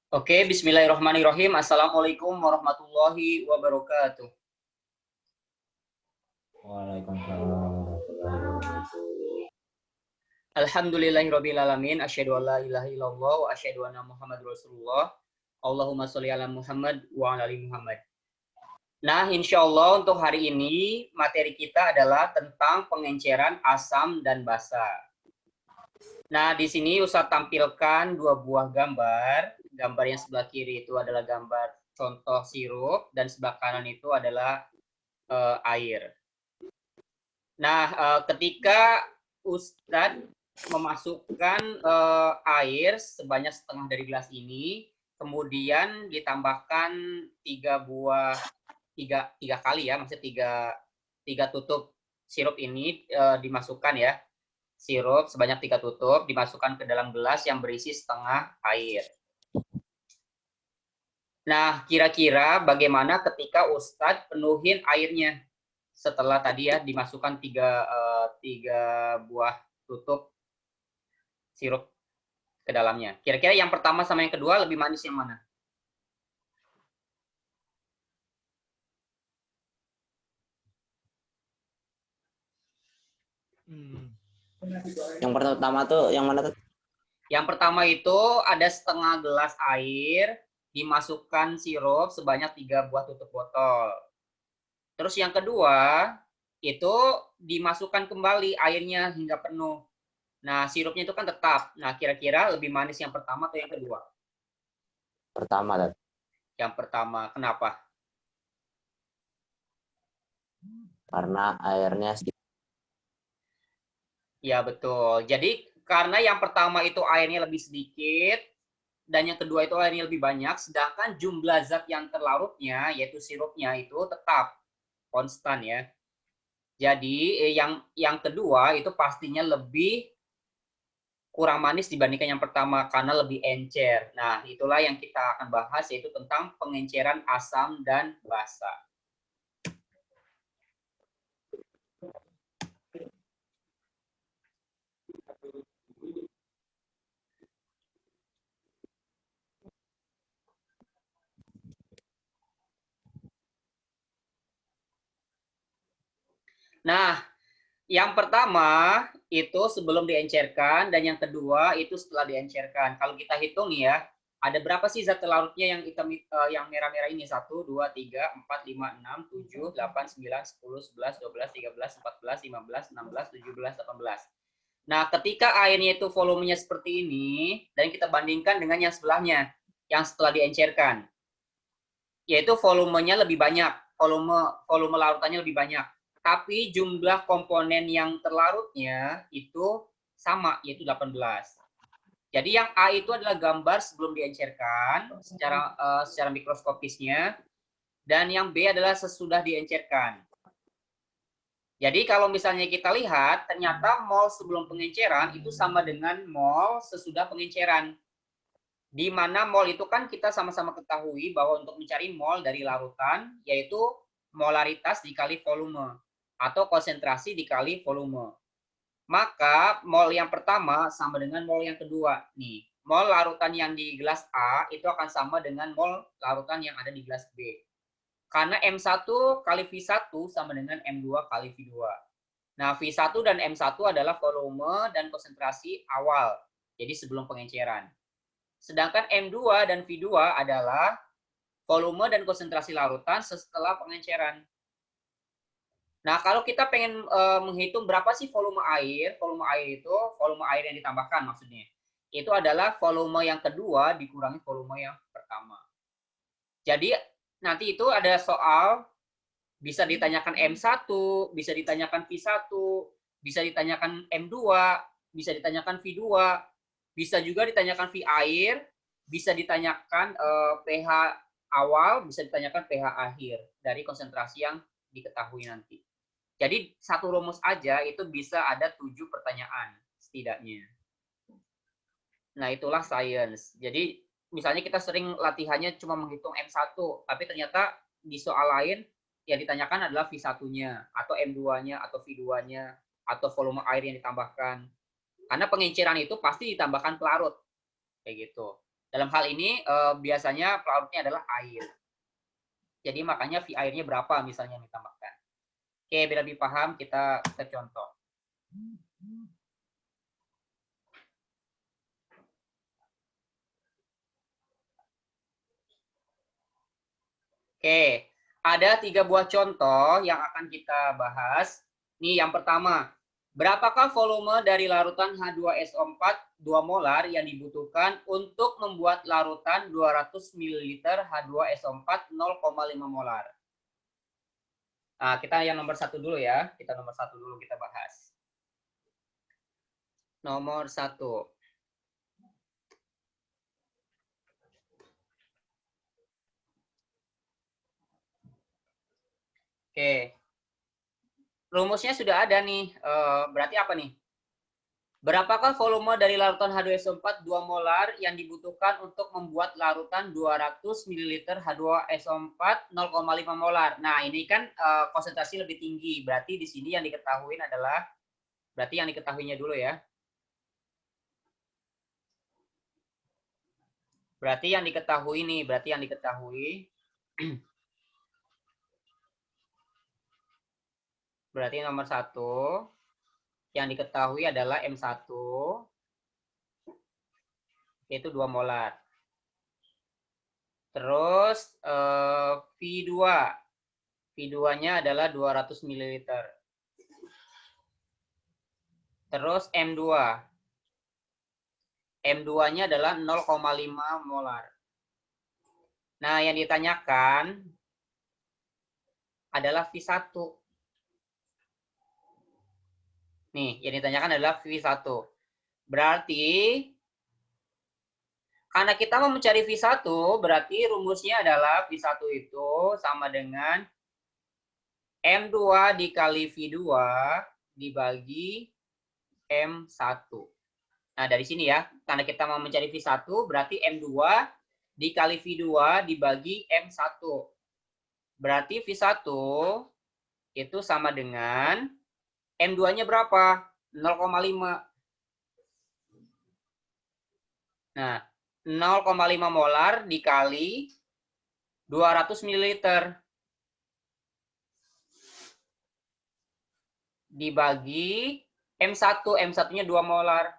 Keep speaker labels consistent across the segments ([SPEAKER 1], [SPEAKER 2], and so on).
[SPEAKER 1] Oke, bismillahirrahmanirrahim. Assalamualaikum warahmatullahi wabarakatuh.
[SPEAKER 2] Waalaikumsalam warahmatullahi wabarakatuh.
[SPEAKER 1] Alhamdulillahirrabbilalamin. Asyhadu an la ilaha illallah wa asyhadu anna Muhammad Rasulullah. Allahumma sholli ala Muhammad wa ala ali Muhammad. Nah, insya Allah untuk hari ini materi kita adalah tentang pengenceran asam dan basa. Nah, di sini Ustadz tampilkan dua buah gambar. Gambar yang sebelah kiri itu adalah gambar contoh sirup dan sebelah kanan itu adalah air. Nah, ketika Ustadz memasukkan air sebanyak setengah dari gelas ini, kemudian ditambahkan tiga kali ya, maksudnya tiga tutup sirup ini dimasukkan ya, sirup sebanyak 3 tutup dimasukkan ke dalam gelas yang berisi setengah air. Nah, kira-kira bagaimana ketika Ustadz penuhin airnya? Setelah tadi ya dimasukkan tiga buah tutup sirup ke dalamnya. Kira-kira yang pertama sama yang kedua lebih manis yang mana?
[SPEAKER 2] Yang pertama tuh yang mana tuh?
[SPEAKER 1] Yang pertama itu ada setengah gelas air, dimasukkan sirup sebanyak 3 buah tutup botol. Terus yang kedua itu dimasukkan kembali airnya hingga penuh. Nah, sirupnya itu kan tetap. Nah, kira-kira lebih manis yang pertama atau yang kedua?
[SPEAKER 2] Pertama tuh.
[SPEAKER 1] Yang pertama. Kenapa?
[SPEAKER 2] Karena airnya sedikit.
[SPEAKER 1] Ya, betul. Jadi, karena yang pertama itu airnya lebih sedikit, dan yang kedua itu airnya lebih banyak, sedangkan jumlah zat yang terlarutnya, yaitu sirupnya itu tetap konstan ya. Jadi, yang kedua itu pastinya lebih kurang manis dibandingkan yang pertama karena lebih encer. Nah, itulah yang kita akan bahas yaitu tentang pengenceran asam dan basa. Nah, yang pertama itu sebelum diencerkan dan yang kedua itu setelah diencerkan. Kalau kita hitung ya, ada berapa sih zat larutnya yang hitam yang merah-merah ini? 1, 2, 3, 4, 5, 6, 7, 8, 9, 10, 11, 12, 13, 14, 15, 16, 17, 18. Nah, ketika airnya itu volumenya seperti ini dan kita bandingkan dengan yang sebelahnya, yang setelah diencerkan, yaitu volumenya lebih banyak, volume larutannya lebih banyak. Tapi jumlah komponen yang terlarutnya itu sama, yaitu 18. Jadi yang A itu adalah gambar sebelum diencerkan secara mikroskopisnya, dan yang B adalah sesudah diencerkan. Jadi kalau misalnya kita lihat, ternyata mol sebelum pengenceran itu sama dengan mol sesudah pengenceran. Di mana mol itu kan kita sama-sama ketahui bahwa untuk mencari mol dari larutan, yaitu molaritas dikali volume, atau konsentrasi dikali volume. Maka mol yang pertama sama dengan mol yang kedua. Nih, mol larutan yang di gelas A itu akan sama dengan mol larutan yang ada di gelas B. Karena M1 kali V1 sama dengan M2 kali V2. Nah, V1 dan M1 adalah volume dan konsentrasi awal, jadi sebelum pengenceran. Sedangkan M2 dan V2 adalah volume dan konsentrasi larutan setelah pengenceran. Nah, kalau kita pengen menghitung berapa sih volume air itu volume air yang ditambahkan maksudnya. Itu adalah volume yang kedua dikurangi volume yang pertama. Jadi nanti itu ada soal bisa ditanyakan M1, bisa ditanyakan V1, bisa ditanyakan M2, bisa ditanyakan V2, bisa juga ditanyakan V air, bisa ditanyakan pH awal, bisa ditanyakan pH akhir dari konsentrasi yang diketahui nanti. Jadi satu rumus aja itu bisa ada 7 pertanyaan setidaknya. Nah, itulah science. Jadi misalnya kita sering latihannya cuma menghitung M1, tapi ternyata di soal lain yang ditanyakan adalah V1-nya, atau M2-nya, atau V2-nya, atau volume air yang ditambahkan. Karena pengenceran itu pasti ditambahkan pelarut. Kayak gitu. Dalam hal ini biasanya pelarutnya adalah air. Jadi makanya V airnya berapa misalnya ditambahkan. Oke, biar lebih paham kita contoh. Oke, ada 3 buah contoh yang akan kita bahas. Nih yang pertama, berapakah volume dari larutan H2SO4 2 molar yang dibutuhkan untuk membuat larutan 200 ml H2SO4 0,5 molar? Nah, kita yang nomor 1 dulu ya. Kita nomor 1 dulu kita bahas. Nomor 1. Oke. Rumusnya sudah ada nih. Berarti apa nih? Berapakah volume dari larutan H2SO4 2 molar yang dibutuhkan untuk membuat larutan 200 ml H2SO4 0,5 molar? Nah, ini kan konsentrasi lebih tinggi. Berarti di sini yang diketahui adalah, berarti yang diketahuinya dulu ya. Berarti yang diketahui nih, berarti yang diketahui. Berarti nomor 1 yang diketahui adalah M1 yaitu 2 molar. Terus V2. V2-nya adalah 200 ml. Terus M2. M2-nya adalah 0,5 molar. Nah, yang ditanyakan adalah V1. Nih, yang ditanyakan adalah V1. Berarti karena kita mau mencari V1, berarti rumusnya adalah V1 itu sama dengan M2 dikali V2 dibagi M1. Nah, dari sini ya, karena kita mau mencari V1, berarti M2 dikali V2 dibagi M1. Berarti V1 itu sama dengan M2-nya berapa? 0,5. Nah, 0,5 molar dikali 200 ml dibagi M1. M1-nya 2 molar.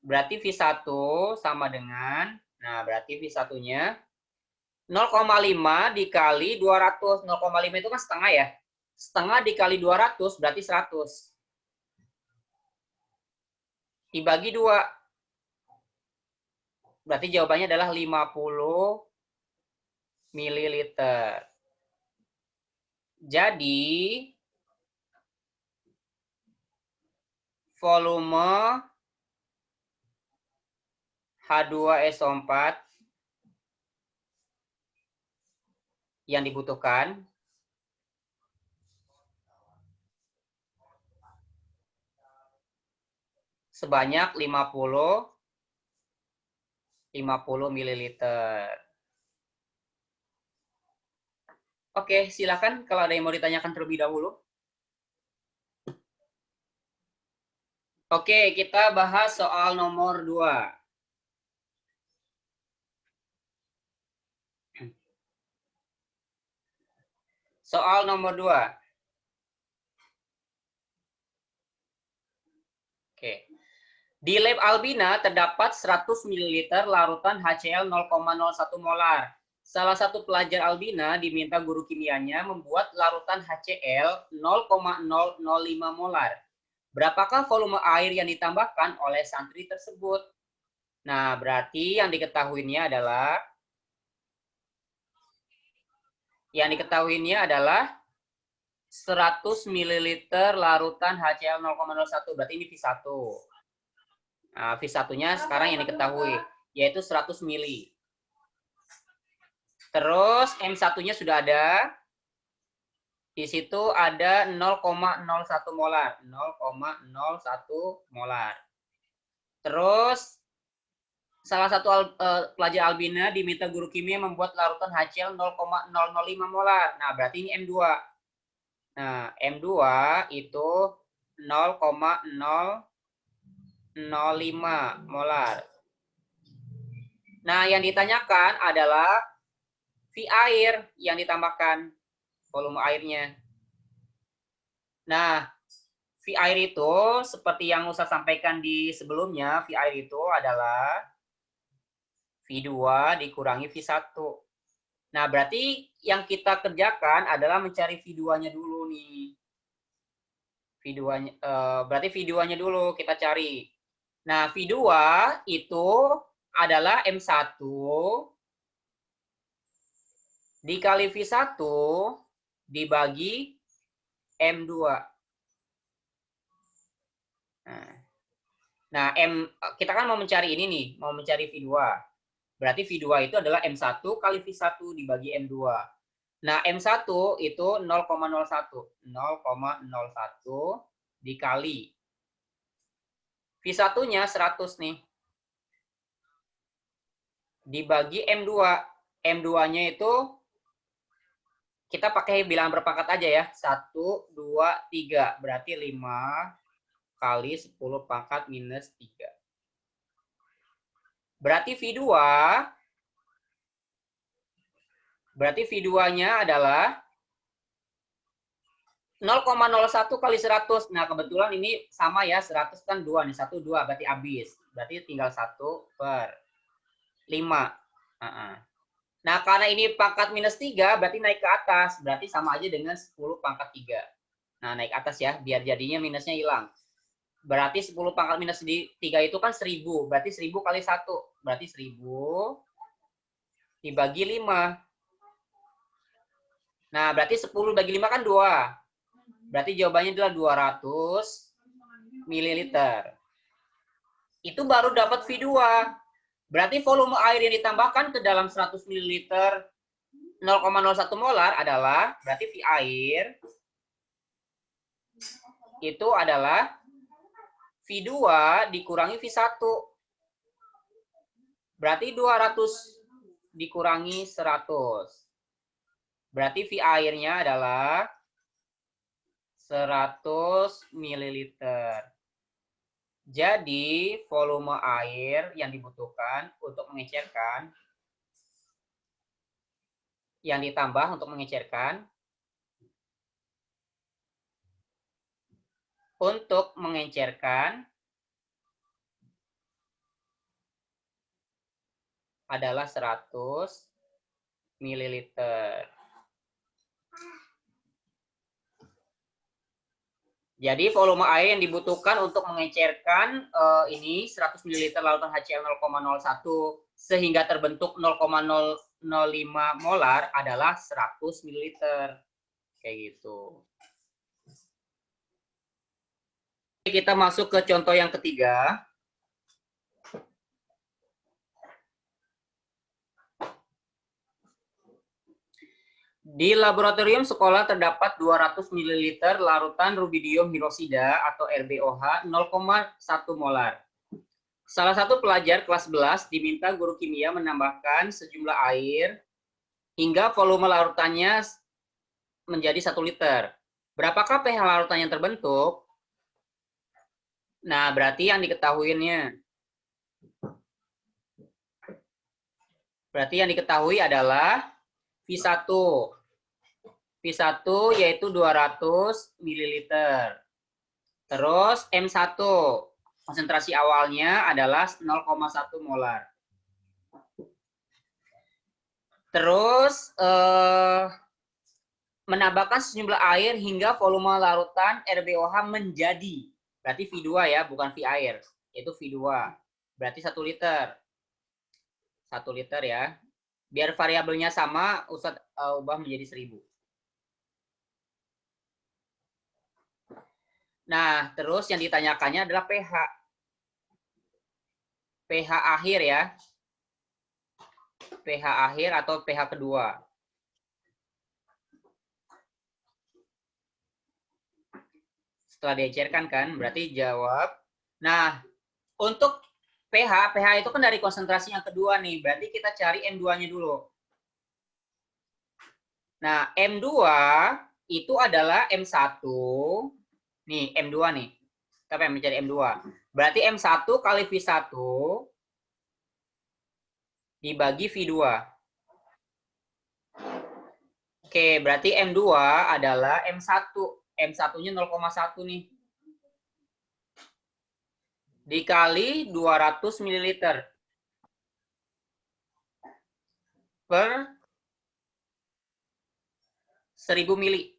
[SPEAKER 1] Berarti V1 sama dengan, nah berarti V1-nya 0,5 dikali 200. 0,5 itu kan setengah ya. Setengah dikali 200 berarti 100. Dibagi 2. Berarti jawabannya adalah 50 ml. Jadi volume H2SO4 yang dibutuhkan sebanyak 50 ml. Oke, silakan kalau ada yang mau ditanyakan terlebih dahulu. Oke, kita bahas soal nomor 2. Soal nomor 2. Oke. Di lab Albina terdapat 100 ml larutan HCl 0,01 molar. Salah satu pelajar Albina diminta guru kimianya membuat larutan HCl 0,005 molar. Berapakah volume air yang ditambahkan oleh santri tersebut? Nah, berarti yang diketahuinya adalah 100 ml larutan HCl 0,01. Berarti ini V1. Nah, V1-nya sekarang yang diketahui, yaitu 100 mili. Terus M1-nya sudah ada. Di situ ada 0,01 molar. 0,01 molar. Terus, salah satu pelajar Albina diminta guru kimia membuat larutan HCl 0,005 molar. Nah, berarti ini M2. Nah, M2 itu 0,005 molar. Nah, yang ditanyakan adalah V air yang ditambahkan, volume airnya. Nah, V air itu seperti yang Ustaz sampaikan di sebelumnya, V air itu adalah V2 dikurangi V1. Nah, berarti yang kita kerjakan adalah mencari V2-nya dulu nih. V2-nya, berarti V2-nya dulu kita cari. Nah, V2 itu adalah M1 dikali V1 dibagi M2. Nah, kita kan mau mencari ini nih, mau mencari V2. Berarti V2 itu adalah M1 kali V1 dibagi M2. Nah, M1 itu 0,01. 0,01 dikali. V1-nya 100 nih. Dibagi M2. M2-nya itu kita pakai bilangan berpangkat aja ya. 1, 2, 3. Berarti 5 kali 10 pangkat minus 3. Berarti V2-nya adalah 0,01 kali 100. Nah, kebetulan ini sama ya, 100 kan 2 nih, 1, 2, berarti habis. Berarti tinggal 1/5. Nah, karena ini pangkat minus 3, berarti naik ke atas. Berarti sama aja dengan 10 pangkat 3. Nah, naik atas ya, biar jadinya minusnya hilang. Berarti 10 pangkat minus 3 itu kan 1000. Berarti 1000 kali 1. Berarti 1000 dibagi 5. Nah, berarti 10 bagi 5 kan 2. Berarti jawabannya adalah 200 ml. Itu baru dapat V2. Berarti volume air yang ditambahkan ke dalam 100 ml 0,01 molar adalah, berarti V air itu adalah V2 dikurangi V1. Berarti 200 dikurangi 100. Berarti V airnya adalah 100 ml. Jadi, volume air yang dibutuhkan untuk mengecerkan, yang ditambah untuk mengecerkan, adalah 100 ml. Jadi volume air yang dibutuhkan untuk mengecerkan ini 100 ml larutan HCl 0,01 sehingga terbentuk 0,005 molar adalah 100 ml. Kayak gitu. Kita masuk ke contoh yang ketiga. Di laboratorium sekolah terdapat 200 ml larutan rubidium hidroksida atau RBOH 0,1 molar. Salah satu pelajar kelas 11 diminta guru kimia menambahkan sejumlah air hingga volume larutannya menjadi 1 liter. Berapakah pH larutan yang terbentuk? Nah, berarti yang diketahuinya. Berarti yang diketahui adalah V1. V1 yaitu 200 ml. Terus M1 konsentrasi awalnya adalah 0,1 molar. Terus menambahkan sejumlah air hingga volume larutan RBOH menjadi, berarti V2 ya, bukan V air, yaitu V2. Berarti 1 liter. 1 liter ya. Biar variabelnya sama, Ustadz ubah menjadi 1000. Nah, terus yang ditanyakannya adalah pH. pH akhir ya. pH akhir atau pH kedua. Setelah diecerkan kan, berarti jawab. Nah, untuk pH itu kan dari konsentrasi yang kedua nih. Berarti kita cari M2-nya dulu. Nah, M2 itu adalah M1. Nih, M2 nih. Kita pengen mencari M2. Berarti M1 kali V1 dibagi V2. Oke, berarti M2 adalah M1. M1-nya 0,1 nih. Dikali 200 ml per 1000 mili.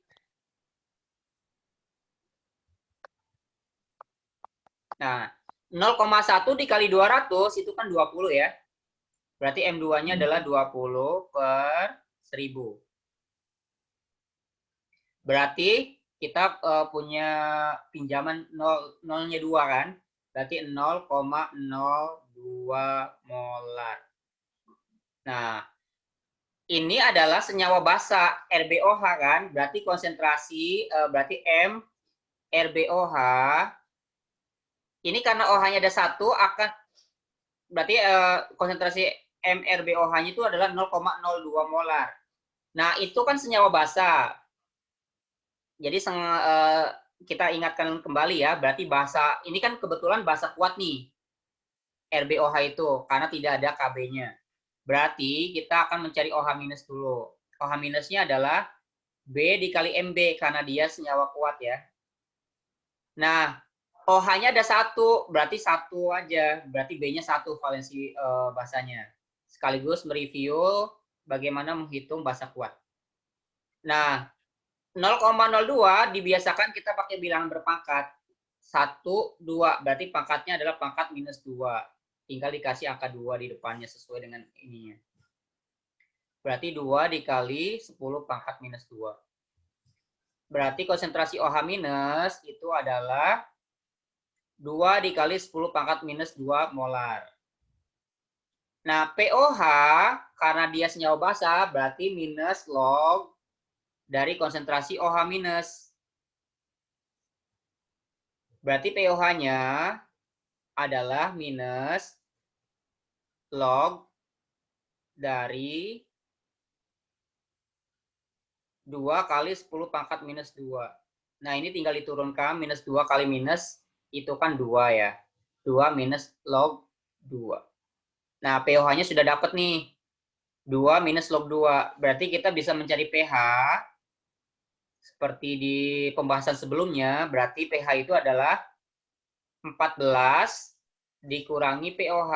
[SPEAKER 1] Nah, 0,1 dikali 200 itu kan 20 ya. Berarti M2-nya adalah 20 per 1000. Berarti kita punya pinjaman 0-nya 2 kan? Berarti 0,02 molar. Nah, ini adalah senyawa basa RBOH kan? Berarti konsentrasi, berarti M RBOH. Ini karena OH-nya ada 1, akan berarti konsentrasi MRBOH-nya itu adalah 0,02 molar. Nah, itu kan senyawa basa. Jadi kita ingatkan kembali ya, berarti basa ini kan kebetulan basa kuat nih. RBOH itu karena tidak ada KB-nya. Berarti kita akan mencari OH minus dulu. OH minusnya adalah B dikali MB karena dia senyawa kuat ya. Nah, OH-nya ada 1, berarti 1 aja. Berarti B-nya 1 valensi basanya. Sekaligus mereview bagaimana menghitung basa kuat. Nah, 0,02 dibiasakan kita pakai bilangan berpangkat. 1, 2. Berarti pangkatnya adalah pangkat minus 2. Tinggal dikasih angka 2 di depannya sesuai dengan ininya. Berarti 2 dikali 10 pangkat minus 2. Berarti konsentrasi OH minus itu adalah 2 dikali 10 pangkat minus 2 molar. Nah, POH karena dia senyawa basa berarti minus log dari konsentrasi OH minus. Berarti POH-nya adalah minus log dari 2 kali 10 pangkat minus 2. Nah, ini tinggal diturunkan minus 2 kali minus itu kan 2 ya. 2 minus log 2. Nah, pOH-nya sudah dapat nih. 2 minus log 2. Berarti kita bisa mencari pH. Seperti di pembahasan sebelumnya, berarti pH itu adalah 14 dikurangi pOH.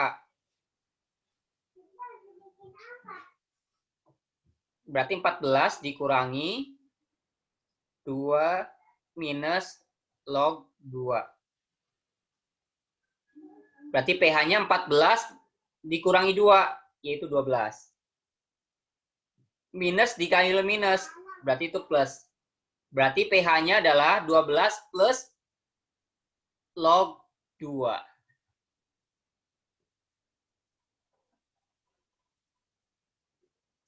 [SPEAKER 1] Berarti 14 dikurangi 2 minus log 2. Berarti pH-nya 14 dikurangi 2, yaitu 12. Minus dikali minus, berarti itu plus. Berarti pH-nya adalah 12 plus log 2.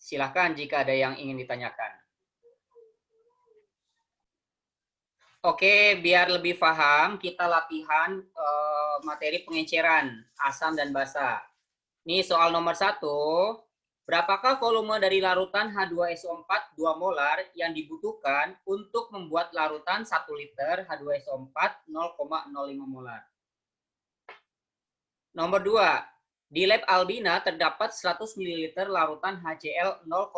[SPEAKER 1] Silakan jika ada yang ingin ditanyakan. Oke, biar lebih paham, kita latihan materi pengenceran asam dan basa. Ini soal nomor 1. Berapakah volume dari larutan H2SO4 2 molar yang dibutuhkan untuk membuat larutan 1 liter H2SO4 0,05 molar? Nomor 2. Di lab Albina terdapat 100 ml larutan HCl 0,01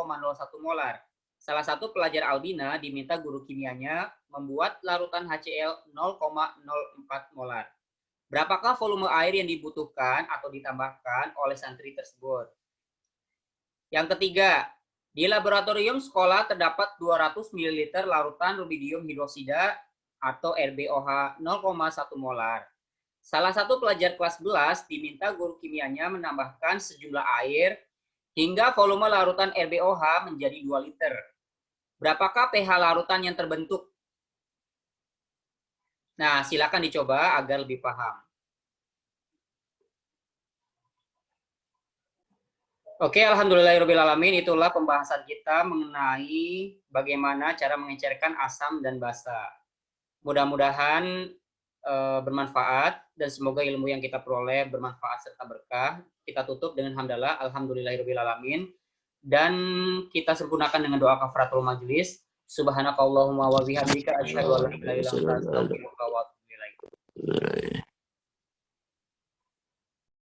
[SPEAKER 1] molar. Salah satu pelajar Albina diminta guru kimianya membuat larutan HCl 0,04 molar. Berapakah volume air yang dibutuhkan atau ditambahkan oleh santri tersebut? Yang ketiga, di laboratorium sekolah terdapat 200 ml larutan rubidium hidroksida atau RBOH 0,1 molar. Salah satu pelajar kelas 11 diminta guru kimianya menambahkan sejumlah air hingga volume larutan RBOH menjadi 2 liter. Berapakah pH larutan yang terbentuk? Nah, silakan dicoba agar lebih paham. Oke, alhamdulillahirrahmanirrahim. Itulah pembahasan kita mengenai bagaimana cara mengencerkan asam dan basa. Mudah-mudahan bermanfaat dan semoga ilmu yang kita peroleh bermanfaat serta berkah. Kita tutup dengan hamdalah, alhamdulillahirrahmanirrahim. Dan kita sempurnakan dengan doa kafaratul majelis. Subhanakallahumma wa bihamdika asyhadu an la ilaha illa anta astaghfiruka wa atubu ilaik.